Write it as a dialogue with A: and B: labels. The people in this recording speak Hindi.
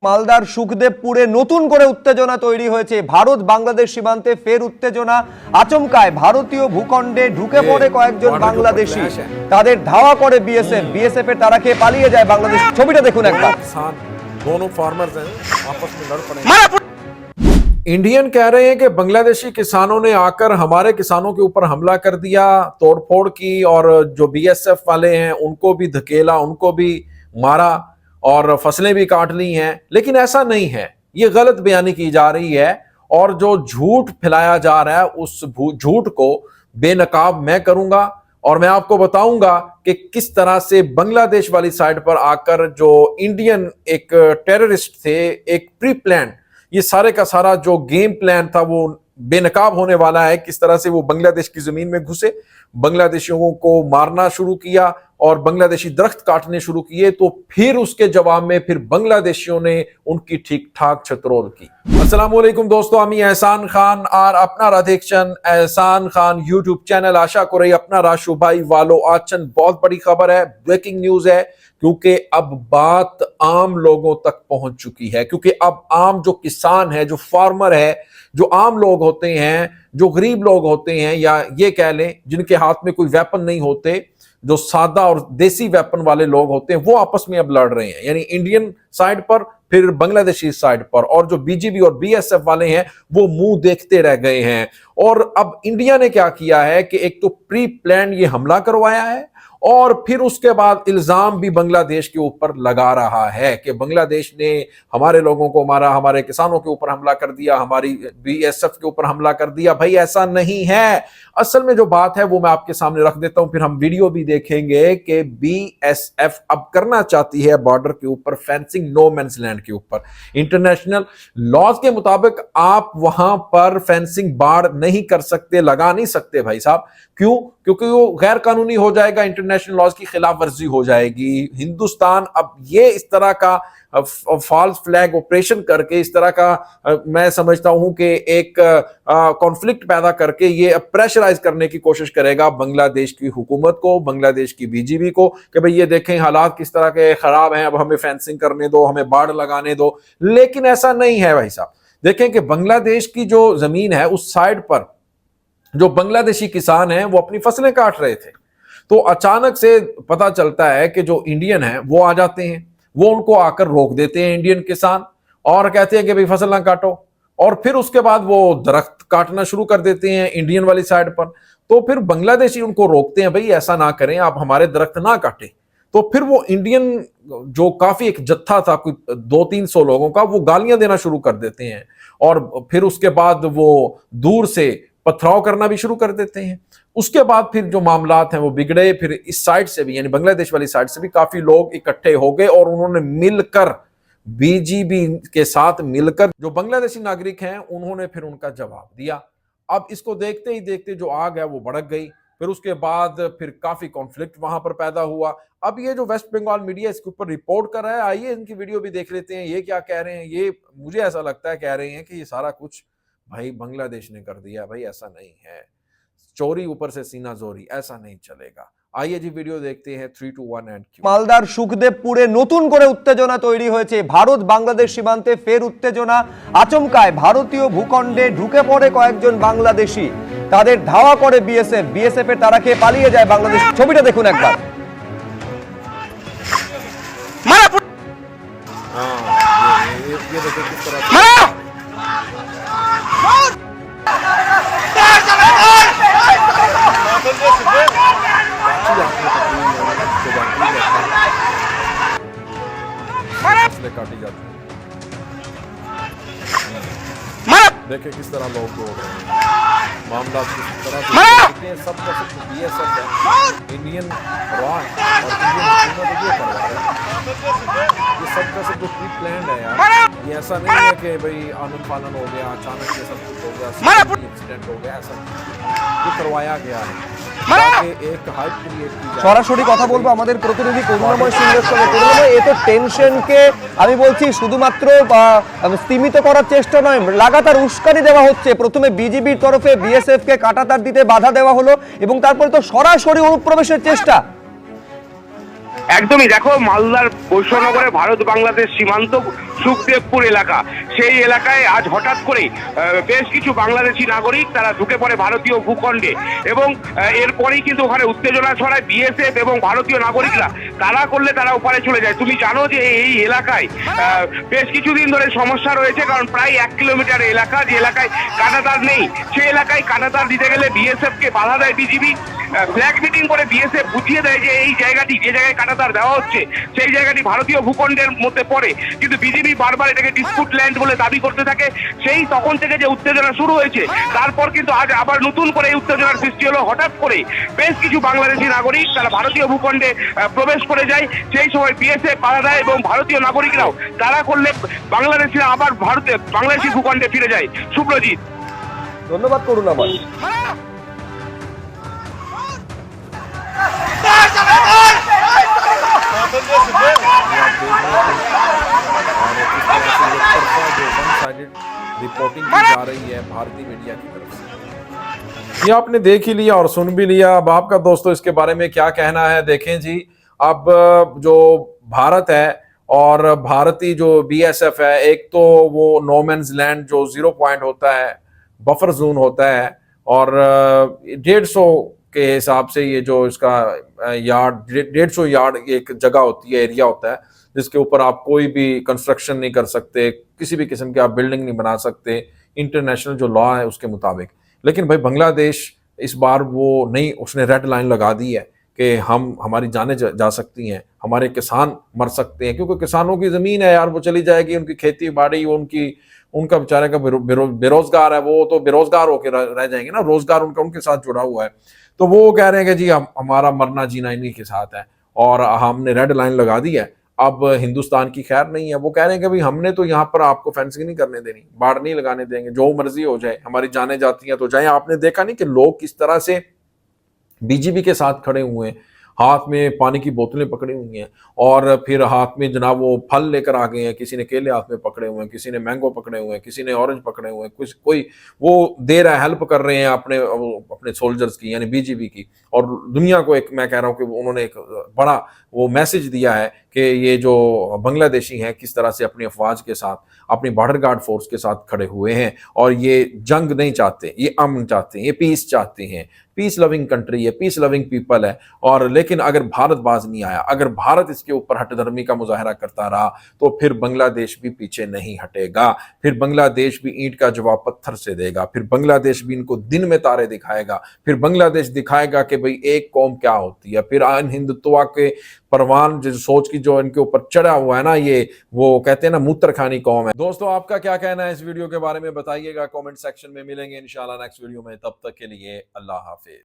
A: মালদার সুখদেবপুরে নতুন করে উত্তেজনা তৈরি হয়েছে। ভারত বাংলাদেশ সীমান্তে ফের উত্তেজনা। আচমকায় ভারতীয় ভূখণ্ডে ঢুকে পড়ে কয়েকজন বাংলাদেশি। তাদের ধাওয়া করে বিএসএফ এর তারা খেয়ে পালিয়ে যায় বাংলাদেশ। ছবিটা দেখুন একবার।
B: दोनों फार्मर्स हैं आपस में लड़ पड़े। इंडियन कह रहे हैं कि बांग्लादेशी किसानों ने आकर हमारे किसानों के ऊपर हमला कर दिया, तोड़फोड़ की, और जो बीएसएफ वाले हैं उनको भी धकेला, उनको भी मारा और फसलें भी काट ली हैं। लेकिन ऐसा नहीं है, ये गलत बयानी की जा रही है और जो झूठ फैलाया जा रहा है उस झूठ को बेनकाब मैं करूंगा और मैं आपको बताऊंगा कि किस तरह से बांग्लादेश वाली साइड पर आकर जो इंडियन एक टेररिस्ट थे, एक प्री प्लान, ये सारे का सारा जो गेम प्लान था वो बेनकाब होने वाला है। किस तरह से वो बांग्लादेश की जमीन में घुसे, बांग्लादेशियों को मारना शुरू किया और बांग्लादेशी दरख्त काटने शुरू किए, तो फिर उसके जवाब में फिर बांग्लादेशियों ने उनकी ठीक ठाक छतरोल की। अस्सलाम वालेकुम दोस्तों, আমি এহসান খান আর আপনারা দেখছেন এহসান খান यूट्यूब चैनल। आशा करें अपना भाई वालों आज बहुत बड़ी खबर है, ब्रेकिंग न्यूज है, क्योंकि अब बात आम लोगों तक पहुंच चुकी है। क्योंकि अब आम जो किसान है, जो फार्मर है, जो आम लोग होते हैं, जो गरीब लोग होते हैं, या ये कह लें जिनके हाथ में कोई वेपन नहीं होते, जो सादा और देसी वेपन वाले लोग होते हैं, वो आपस में अब लड़ रहे हैं। यानी इंडियन साइड पर, फिर बांग्लादेशी साइड पर, और जो बीजीबी और बीएसएफ वाले हैं वो मुंह देखते रह गए हैं। और अब इंडिया ने क्या किया है कि एक तो प्री प्लान ये हमला करवाया है और फिर उसके बाद इल्जाम भी बांग्लादेश के ऊपर लगा रहा है कि बांग्लादेश ने हमारे लोगों को मारा, हमारे किसानों के ऊपर हमला कर दिया, हमारी बीएसएफ के ऊपर हमला कर दिया। भाई ऐसा नहीं है। असल में जो बात है वो मैं आपके सामने रख देता हूं, फिर हम वीडियो भी देखेंगे कि बीएसएफ अब करना चाहती है बॉर्डर के ऊपर फेंसिंग, नो मैंस लैंड के ऊपर। इंटरनेशनल लॉज के मुताबिक आप वहां पर फेंसिंग बाड़ नहीं कर सकते, लगा नहीं सकते भाई साहब। क्यों? क्योंकि वो गैर कानूनी हो जाएगा, इंटरनेशनल लॉज की खिलाफ वर्जी हो जाएगी। हिंदुस्तान अब ये इस तरह का फॉल्स फ्लैग ऑपरेशन करके, इस तरह का मैं समझता हूं कि एक कॉन्फ्लिक्ट पैदा करके ये प्रेशराइज करने की कोशिश करेगा बांग्लादेश की हुकूमत को, बांग्लादेश की बीजीबी को, कि भाई ये देखें हालात किस तरह के खराब हैं, अब हमें फेंसिंग करने दो, हमें बाड़ लगाने दो। लेकिन ऐसा नहीं है भाई साहब। देखें कि बांग्लादेश की जो जमीन है उस साइड पर जो बांग्लादेशी किसान हैं वो अपनी फसलें काट रहे थे, तो अचानक से पता चलता है कि जो इंडियन है वो आ जाते हैं, वो उनको आकर रोक देते हैं इंडियन किसान, और कहते हैं कि भाई फसल ना काटो, और फिर उसके बाद वो दरख्त काटना शुरू कर देते हैं इंडियन वाली साइड पर। तो फिर बांग्लादेशी उनको रोकते हैं, भाई ऐसा ना करें, आप हमारे दरख्त ना काटें। तो फिर वो इंडियन जो काफी एक जत्था था, कोई 200-300 लोगों का, वो गालियां देना शुरू कर देते हैं, और फिर उसके बाद वो दूर से पथराव करना भी शुरू कर देते हैं। उसके बाद फिर जो मामलात हैं वो बिगड़े। फिर इस साइड से भी, यानी बांग्लादेश वाली साइड से भी काफी लोग इकट्ठे हो गए और उन्होंने मिलकर, बीजीबी के साथ मिलकर, जो बांग्लादेशी नागरिक हैं उन्होंने फिर उनका जवाब दिया। अब इसको देखते ही देखते जो आग है वो भड़क गई। फिर उसके बाद फिर काफी कॉन्फ्लिक्ट वहां पर पैदा हुआ। अब ये जो वेस्ट बंगाल मीडिया इसके ऊपर रिपोर्ट कर रहा है, आइए इनकी वीडियो भी देख लेते हैं, ये क्या कह रहे हैं। ये मुझे ऐसा लगता है कह रहे हैं कि ये सारा कुछ भाई बांग्लादेश ने कर दिया। भाई ऐसा नहीं है, चोरी ऊपर से सीना जोरी, ऐसा नहीं चलेगा। आइए जी वीडियो देखते हैं। 3, 2, 1 एंड क्यू।
A: মালদার সুখদেবপুরে নতুন করে উত্তেজনা তৈরি হয়েছে। ভারত বাংলাদেশ সীমান্তে ফের উত্তেজনা। আচমকায় ভারতীয় ভূখণ্ডে ঢুকে পড়ে কয়েকজন বাংলাদেশি। তাদের ধাওয়া করে বিএসএফ এর তারা খেয়ে পালিয়ে যায় বাংলাদেশ। ছবিটা দেখুন একবার।
B: ये देखो किस तरह काटी जाती है। देखे किस तरह लोग दौड़ रहे हैं, मामला किस तरह से सब का सब बीएसएफ है, इंडियन रॉ और इंडियन हुकूमत ये करवा रहे हैं। ये सब का सब प्री प्लान है यार। ये ऐसा नहीं है कि भाई आनंद फानन हो गया, अचानक से सब कुछ हो गया, एक्सीडेंट हो गया, ऐसा ये करवाया गया है।
A: সরাসরি কথা বলবো আমাদের প্রতিনিধি করুণাময় সিংহের সঙ্গে। করুণাময়, এ তো টেনশনকে আমি বলছি শুধুমাত্র স্তীমিত করার চেষ্টা নয়, লাগাতার উস্কানি দেওয়া হচ্ছে। প্রথমে বিজিবির তরফে বিএসএফ কে কাঁটাতার দিতে বাধা দেওয়া হলো এবং তারপরে তো সরাসরি অনুপ্রবেশের চেষ্টা।
C: একদমই, দেখো মালদার বৈষ্ণবনগরে ভারত বাংলাদেশ সীমান্ত সুখদেবপুর এলাকা, সেই এলাকায় আজ হঠাৎ করে বেশ কিছু বাংলাদেশি নাগরিক তারা ঢুকে পড়ে ভারতীয় ভূখণ্ডে এবং এরপরেই কিন্তু ওখানে উত্তেজনা ছড়ায় বিএসএফ এবং ভারতীয় নাগরিকরা। তারা করলে তারা ওপারে চলে যায়। তুমি জানো যে এই এলাকায় বেশ কিছুদিন ধরে সমস্যা রয়েছে, কারণ প্রায় 1 কিলোমিটার এলাকা, যে এলাকায় কাঁটাতার নেই সেই এলাকায় কাঁটাতার দিতে গেলে বিএসএফ কে বাধা দেয় বিজিবি। ফ্ল্যাগ মিটিং করে বিএসএফ বুঝিয়ে দেয় যে এই জায়গাটি, যে জায়গায় কাঁটাতার দেওয়া হচ্ছে সেই জায়গাটি ভারতীয় ভূখণ্ডের মধ্যে পড়ে, কিন্তু বিজিবি বারবার এটাকে ডিসপুট ল্যান্ড বলে দাবি করতে থাকে। সেই তখন থেকে যে উত্তেজনা শুরু হয়েছে, তারপর কিন্তু আজ আবার নতুন করে এই উত্তেজনার সৃষ্টি হলো। হঠাৎ করে বেশ কিছু বাংলাদেশি নাগরিক তারা ভারতীয় ভূখণ্ডে প্রবেশ করে যায়, সেই সময় বিএসএফ বাধা দেয় এবং ভারতীয় নাগরিকরাও তারা করলে বাংলাদেশিরা আবার বাংলাদেশি ভূখণ্ডে ফিরে যায়। শুভ্রজিৎ,
A: ধন্যবাদ করুণাময়।
B: रिपोर्टिंग की जा रही है भारतीय मीडिया की तरफ से। ये आपने देख ही लिया और सुन भी लिया। अब आपका दोस्तों इसके बारे में क्या कहना है, देखें जी। अब जो भारत है और भारतीय जो बीएसएफ है, एक तो वो नो मैन्स लैंड जो 0 पॉइंट होता है, बफर जोन होता है, और 150 के हिसाब से ये जो इसका यार्ड 150 यार्ड एक जगह होती है, एरिया होता है, जिसके ऊपर आप कोई भी कंस्ट्रक्शन नहीं कर सकते, किसी भी किस्म की आप बिल्डिंग नहीं बना सकते, इंटरनेशनल जो लॉ है उसके मुताबिक। लेकिन भाई बांग्लादेश इस बार वो नहीं, उसने रेड लाइन लगा दी है कि हमारी जानें जा सकती हैं, हमारे किसान मर सकते हैं, क्योंकि किसानों की जमीन है यार, वो चली जाएगी, उनकी खेती बाड़ी, उनका बेचारे का बेरोजगार है, वो तो बेरोजगार होकर रह जाएंगे ना, रोजगार उनका उनके साथ जुड़ा हुआ है। तो वो कह रहे हैं कि जी हमारा मरना जीना इन्हीं के साथ है और हमने रेड लाइन लगा दी है, अब हिंदुस्तान की खैर नहीं है। वो कह रहे हैं कि भाई हमने तो यहाँ पर आपको फेंसिंग नहीं करने देनी, बाढ़ नहीं लगाने देंगे, जो मर्जी हो जाए, हमारी जानें जाती हैं तो जाए। आपने देखा नहीं कि लोग किस तरह से बीजीबी के साथ खड़े हुए हैं, हाथ में पानी की बोतलें पकड़ी हुई हैं और फिर हाथ में जनाब वो फल लेकर आ गए हैं, किसी ने केले हाथ में पकड़े हुए हैं, किसी ने मैंगो पकड़े हुए हैं, किसी ने ऑरेंज पकड़े हुए हैं, कुछ कोई वो दे रहा है, हेल्प कर रहे हैं अपने सोल्जर्स की, यानी बीजीबी की। और दुनिया को एक, मैं कह रहा हूँ कि उन्होंने एक बड़ा वो मैसेज दिया है कि ये जो बांग्लादेशी हैं किस तरह से अपनी अफवाज के साथ, अपनी बॉर्डर गार्ड फोर्स के साथ खड़े हुए हैं और ये जंग नहीं चाहते, ये अमन चाहते हैं, ये पीस चाहते हैं। पीस लविंग कंट्री है, पीस लविंग पीपल है। और लेकिन अगर भारत बाज नहीं आया, अगर भारत इसके ऊपर हठधर्मी का मुजाहरा करता रहा, तो फिर बांग्लादेश भी पीछे नहीं हटेगा, फिर बांग्लादेश भी ईंट का जवाब पत्थर से देगा, फिर बांग्लादेश भी इनको दिन में तारे दिखाएगा, फिर बांग्लादेश दिखाएगा कि भाई एक कौम क्या होती है। फिर हिंदुत्व के परवान जो सोच की जो इनके ऊपर चढ़ा हुआ है ना, ये वो कहते हैं ना मूत्र खानी कौम है। दोस्तों आपका क्या कहना है इस वीडियो के बारे में बताइएगा, कमेंट सेक्शन में। मिलेंगे इंशाल्लाह नेक्स्ट वीडियो में, तब तक के लिए अल्लाह हाफिज।